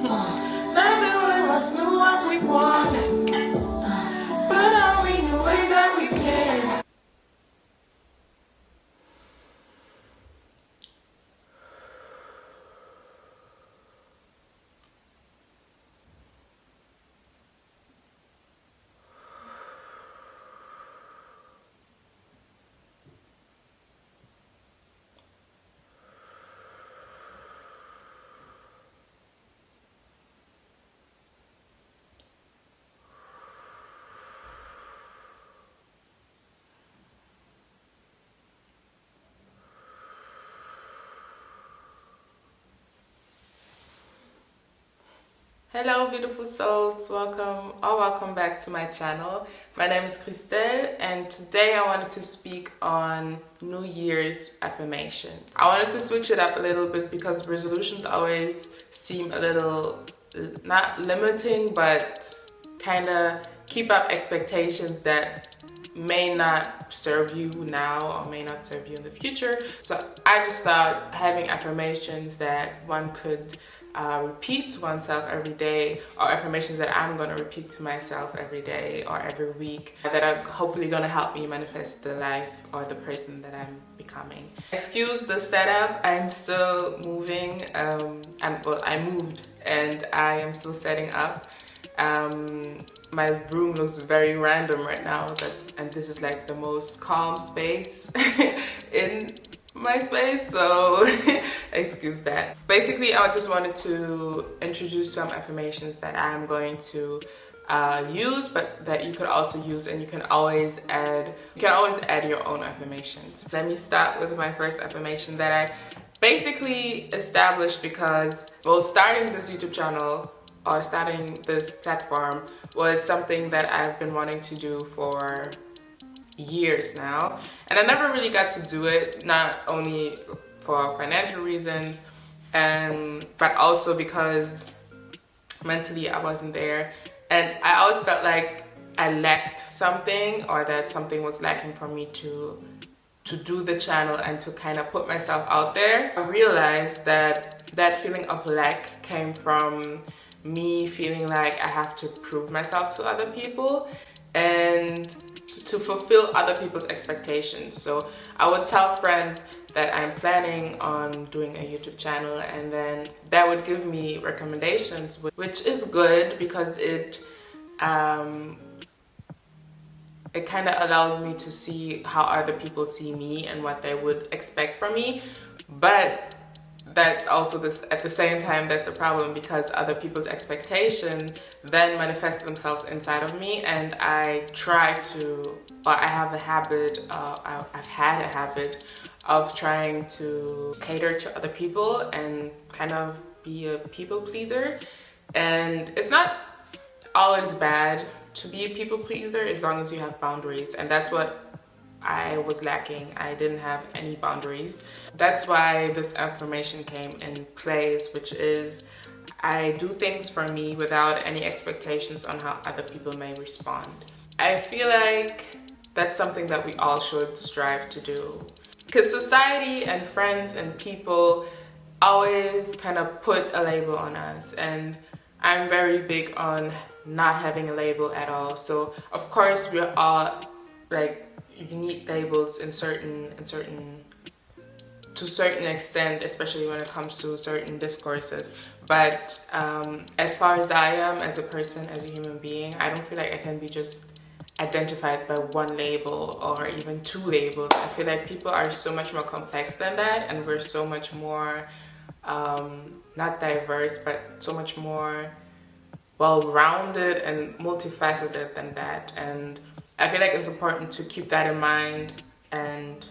Never one of us knew what we wanted, but all we knew is that we cared. Hello beautiful souls, welcome back to my channel. My name is Christèle and today I wanted to speak on New Year's affirmations. I wanted to switch it up a little bit because resolutions always seem a little, not limiting, but kind of keep up expectations that may not serve you now or may not serve you in the future. So I just thought having affirmations that one could repeat to oneself every day, or affirmations that I'm going to repeat to myself every day or every week that are hopefully going to help me manifest the life or the person that I'm becoming. Excuse the setup, I'm still moving. I moved and I am still setting up. My room looks very random right now, and this is like the most calm space in my space, so excuse that. Basically, I just wanted to introduce some affirmations that I'm going to use, but that you could also use, and you can always add your own affirmations. Let me start with my first affirmation that I basically established because, well, starting this YouTube channel or starting this platform was something that I've been wanting to do for years now, and I never really got to do it, not only for financial reasons, but also because mentally I wasn't there, and I always felt like I lacked something, or that something was lacking for me to do the channel and to kind of put myself out there. I realized that that feeling of lack came from me feeling like I have to prove myself to other people and to fulfill other people's expectations. So I would tell friends that I'm planning on doing a YouTube channel, and then that would give me recommendations, which is good because it kind of allows me to see how other people see me and what they would expect from me. But that's also at the same time, that's the problem, because other people's expectations then manifest themselves inside of me, and I have a habit, I've had a habit of trying to cater to other people and kind of be a people pleaser. And it's not always bad to be a people pleaser as long as you have boundaries, and that's what I was lacking. I didn't have any boundaries. That's why this affirmation came in place, which is I do things for me without any expectations on how other people may respond. I feel like that's something that we all should strive to do, because society and friends and people always kind of put a label on us, and I'm very big on not having a label at all. So of course we're all like, you need labels to a certain extent, especially when it comes to certain discourses. But as far as I am as a person, as a human being, I don't feel like I can be just identified by one label or even two labels. I feel like people are so much more complex than that, and we're so much more not diverse, but so much more well-rounded and multifaceted than that. And I feel like it's important to keep that in mind and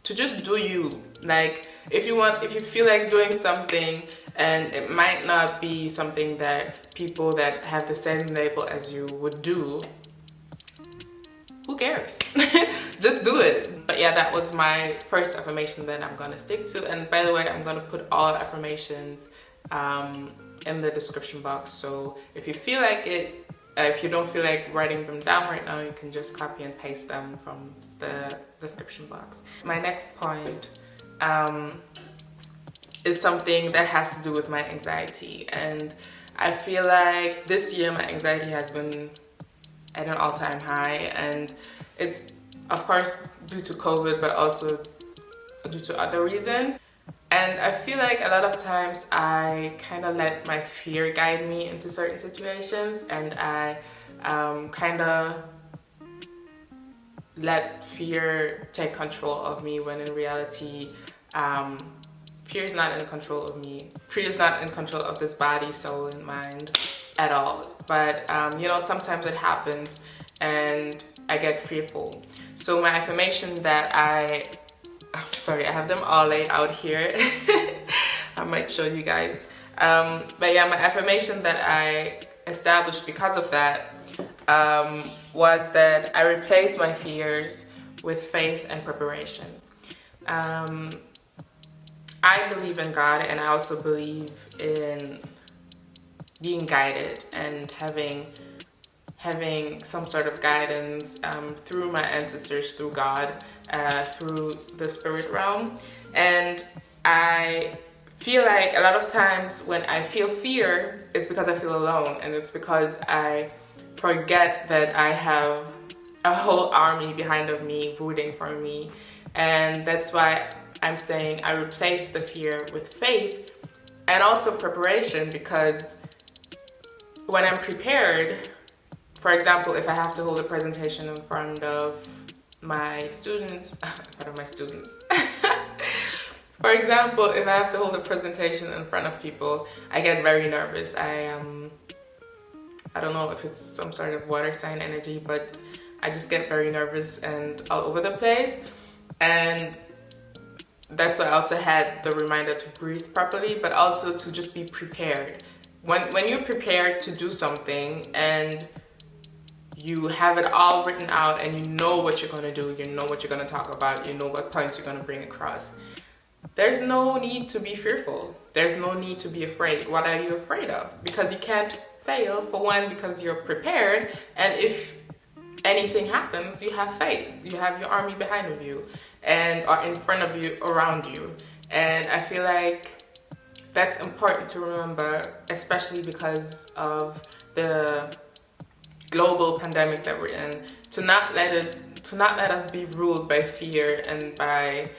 to just do you. Like, if you feel like doing something and it might not be something that people that have the same label as you would do, who cares? Just do it. But yeah, that was my first affirmation that I'm gonna stick to. And by the way, I'm gonna put all affirmations in the description box. So if you feel like it, if you don't feel like writing them down right now, you can just copy and paste them from the description box. My next point is something that has to do with my anxiety. And I feel like this year my anxiety has been at an all-time high, and it's of course due to COVID, but also due to other reasons. And I feel like a lot of times I kind of let my fear guide me into certain situations, and I kind of let fear take control of me, when in reality fear is not in control of me. Fear is not in control of this body, soul, and mind at all. But sometimes it happens and I get fearful. So my affirmation that I have them all laid out here. I might show you guys. But yeah, my affirmation that I established because of that was that I replaced my fears with faith and preparation. I believe in God, and I also believe in being guided and having some sort of guidance through my ancestors, through God, through the spirit realm. And I feel like a lot of times when I feel fear, it's because I feel alone, and it's because I forget that I have a whole army behind of me rooting for me. And that's why I'm saying I replace the fear with faith and also preparation, because when I'm prepared, for example, if I have to hold a presentation in front of my students, for example, if I have to hold a presentation in front of people, I get very nervous. I don't know if it's some sort of water sign energy, but I just get very nervous and all over the place. And that's why I also had the reminder to breathe properly, but also to just be prepared. When you're prepared to do something and you have it all written out and you know what you're going to do, you know what you're going to talk about, you know what points you're going to bring across, there's no need to be fearful. There's no need to be afraid. What are you afraid of? Because you can't fail, for one, because you're prepared, and if anything happens, you have faith. You have your army behind of you and or in front of you, around you. And I feel like that's important to remember, especially because of the global pandemic that we're in, to not let us be ruled by fear and by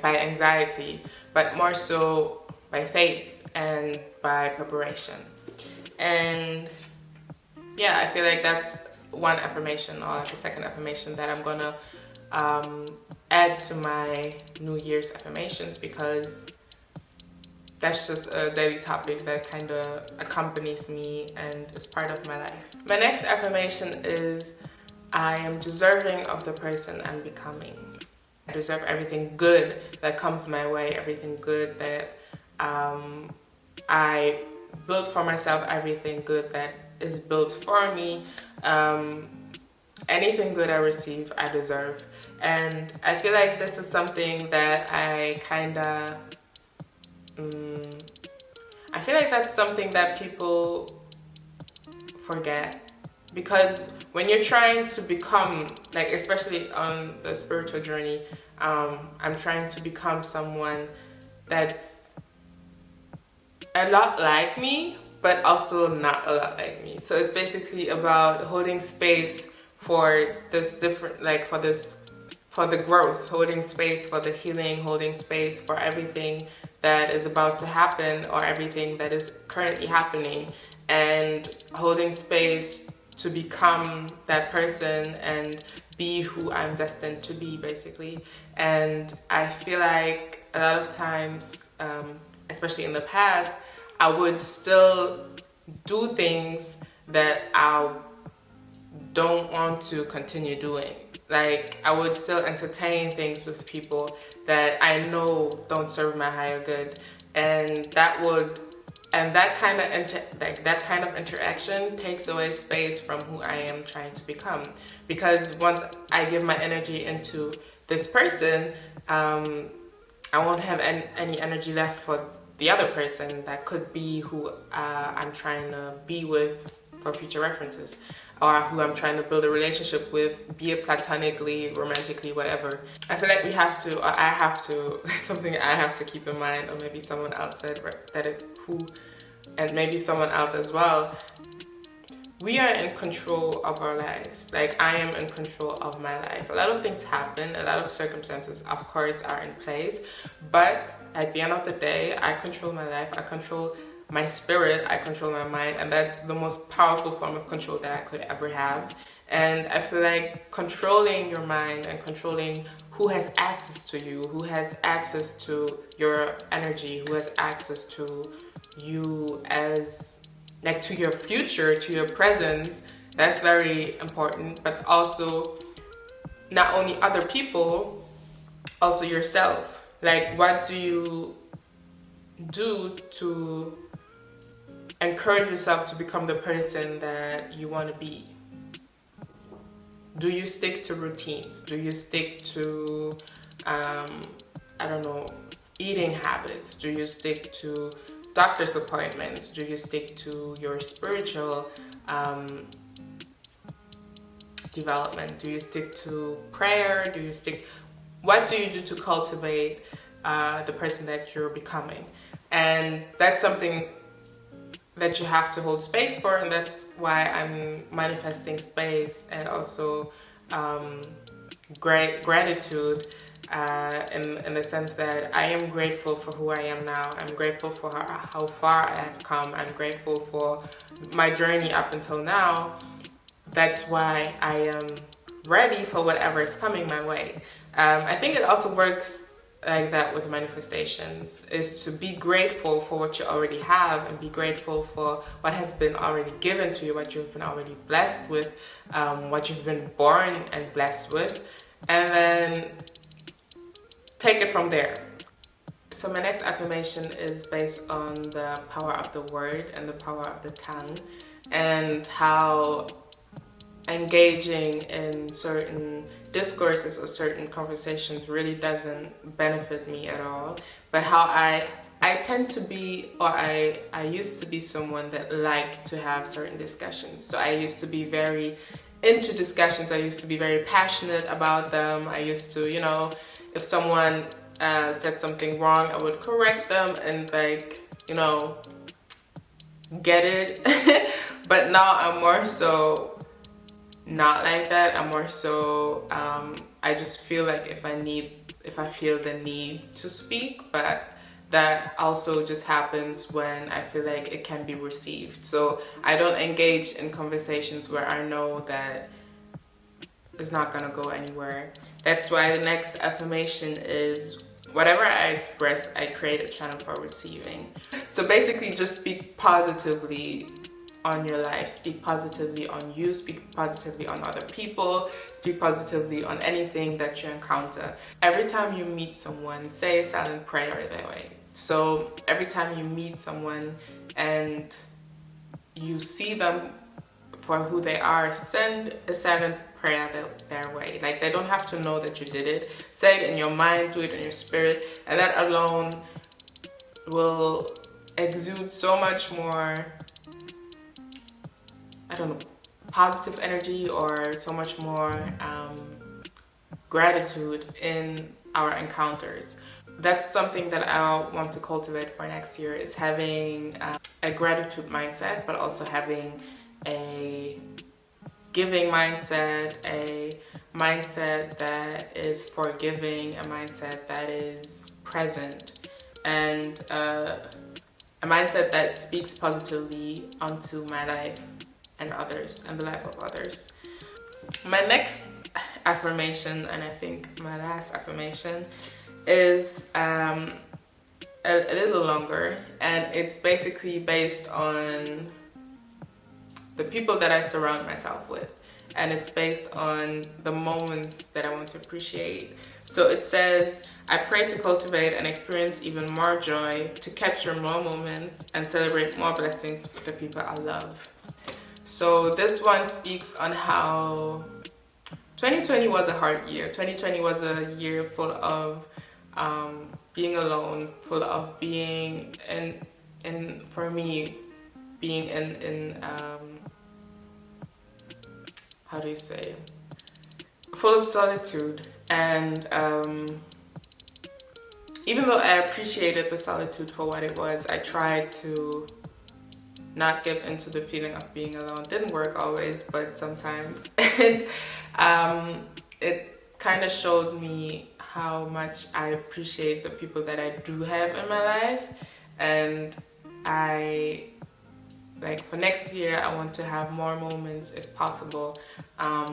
by anxiety, but more so by faith and by preparation. And yeah, I feel like that's one affirmation, or the second affirmation that I'm gonna add to my New Year's affirmations, because that's just a daily topic that kind of accompanies me and is part of my life. My next affirmation is I am deserving of the person I'm becoming. I deserve everything good that comes my way, everything good that I built for myself, everything good that is built for me. Anything good I receive, I deserve. And I feel like this is something that I feel like that's something that people forget, because when you're trying to become, like, especially on the spiritual journey, I'm trying to become someone that's a lot like me, but also not a lot like me. So it's basically about holding space for this different, like for the growth, holding space for the healing, holding space for everything that is about to happen or everything that is currently happening, and holding space to become that person and be who I'm destined to be, basically. And I feel like a lot of times, especially in the past, I would still do things that I don't want to continue doing. Like, I would still entertain things with people that I know don't serve my higher good, and that kind of interaction takes away space from who I am trying to become. Because once I give my energy into this person, I won't have any energy left for the other person that could be who I'm trying to be with for future references. or who I'm trying to build a relationship with, be it platonically, romantically, whatever. I feel like we have to, or I have to, that's something I have to keep in mind, or maybe someone else said and maybe someone else as well. We are in control of our lives. Like, I am in control of my life. A lot of things happen, a lot of circumstances, of course, are in place. But at the end of the day, I control my life. I control my spirit. I control my mind. And that's the most powerful form of control that I could ever have. And I feel like controlling your mind and controlling who has access to you, who has access to your energy, who has access to you as, like, to your future, to your presence, that's very important. But also, not only other people, also yourself. Like, what do you do to encourage yourself to become the person that you want to be? Do you stick to routines? Do you stick to, I don't know, eating habits? Do you stick to doctor's appointments? Do you stick to your spiritual development? Do you stick to prayer? What do you do to cultivate the person that you're becoming? And that's something that you have to hold space for, and that's why I'm manifesting space and also gratitude. In the sense that I am grateful for who I am now. I'm grateful for how far I have come. I'm grateful for my journey up until now. That's why I am ready for whatever is coming my way. I think it also works like that with manifestations, is to be grateful for what you already have and be grateful for what has been already given to you, what you've been already blessed with, what you've been born and blessed with, and then take it from there. So my next affirmation is based on the power of the word and the power of the tongue, and how engaging in certain discourses or certain conversations really doesn't benefit me at all, but how I tend to be, or I used to be someone that liked to have certain discussions. So I used to be very into discussions. I used to be very passionate about them. I used to, if someone said something wrong, I would correct them and, like, get it. But now I'm more so not like that. I'm more so, I just feel like if I feel the need to speak, but that also just happens when I feel like it can be received. So I don't engage in conversations where I know that it's not gonna go anywhere. That's why the next affirmation is, whatever I express, I create a channel for receiving. So basically, just speak positively on your life, speak positively on you, speak positively on other people, speak positively on anything that you encounter. Every time you meet someone, say a silent prayer that way. So every time you meet someone and you see them for who they are, send a silent prayer their way. Like, they don't have to know that you did it. Say it in your mind, do it in your spirit, and that alone will exude so much more, I don't know, positive energy, or so much more gratitude in our encounters. That's something that I want to cultivate for next year, is having a gratitude mindset, but also having a giving mindset, a mindset that is forgiving, a mindset that is present, and a mindset that speaks positively onto my life and others, and the life of others. My next affirmation, and I think my last affirmation, is a little longer, and it's basically based on the people that I surround myself with, and it's based on the moments that I want to appreciate. So it says, I pray to cultivate and experience even more joy, to capture more moments and celebrate more blessings with the people I love. So this one speaks on how 2020 was a hard year. 2020 was a year full of being alone, full of being for me, being in how do you say, full of solitude. And even though I appreciated the solitude for what it was, I tried to not give into the feeling of being alone. Didn't work always, but sometimes. And it kind of showed me how much I appreciate the people that I do have in my life. And for next year, I want to have more moments, if possible,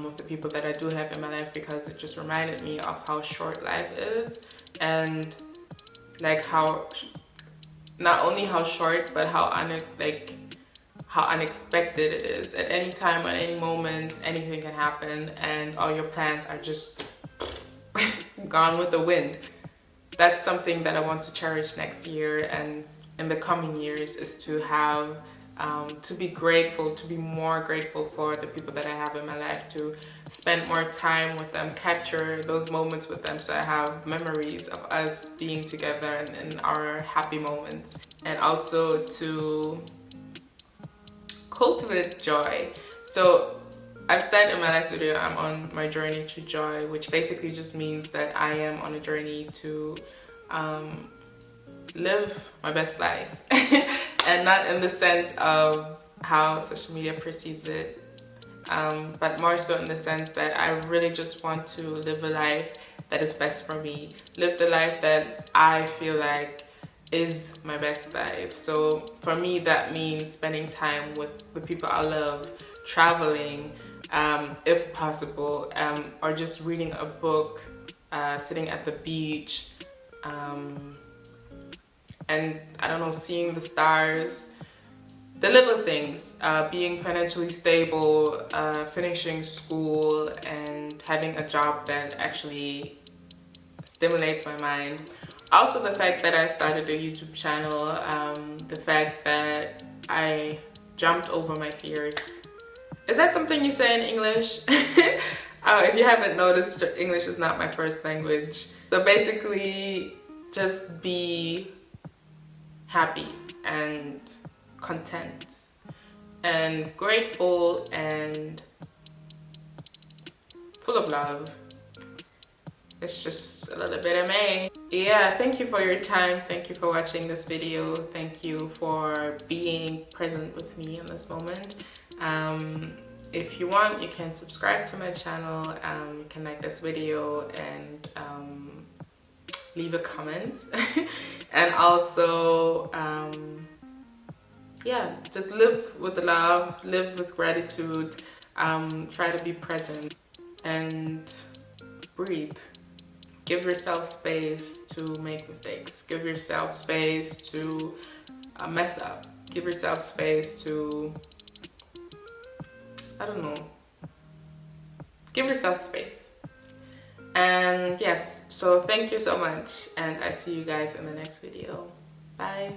with the people that I do have in my life, because it just reminded me of how short life is, and like how, not only how short, but how unexpected it is. At any time, at any moment, anything can happen, and all your plans are just gone with the wind. That's something that I want to cherish next year and in the coming years, is to have, to be grateful, to be more grateful for the people that I have in my life, to spend more time with them, capture those moments with them, so I have memories of us being together and in our happy moments. And also to cultivate joy. So I've said in my last video, I'm on my journey to joy, which basically just means that I am on a journey to live my best life. And not in the sense of how social media perceives it, but more so in the sense that I really just want to live a life that is best for me. Live the life that I feel like is my best life. So for me, that means spending time with the people I love, traveling, if possible, or just reading a book, sitting at the beach, and I don't know, seeing the stars, the little things, being financially stable, finishing school, and having a job that actually stimulates my mind. Also the fact that I started a YouTube channel, the fact that I jumped over my fears. Is that something you say in English? If you haven't noticed, English is not my first language. So basically, just be happy and content and grateful and full of love. It's just a little bit of me. Yeah, thank you for your time. Thank you for watching this video. Thank you for being present with me in this moment. If you want, you can subscribe to my channel. You can like this video and leave a comment. And also, yeah, just live with love, live with gratitude, try to be present and breathe. Give yourself space to make mistakes. Give yourself space to mess up. Give yourself space to, I don't know, give yourself space. And yes, so thank you so much, and I see you guys in the next video. Bye.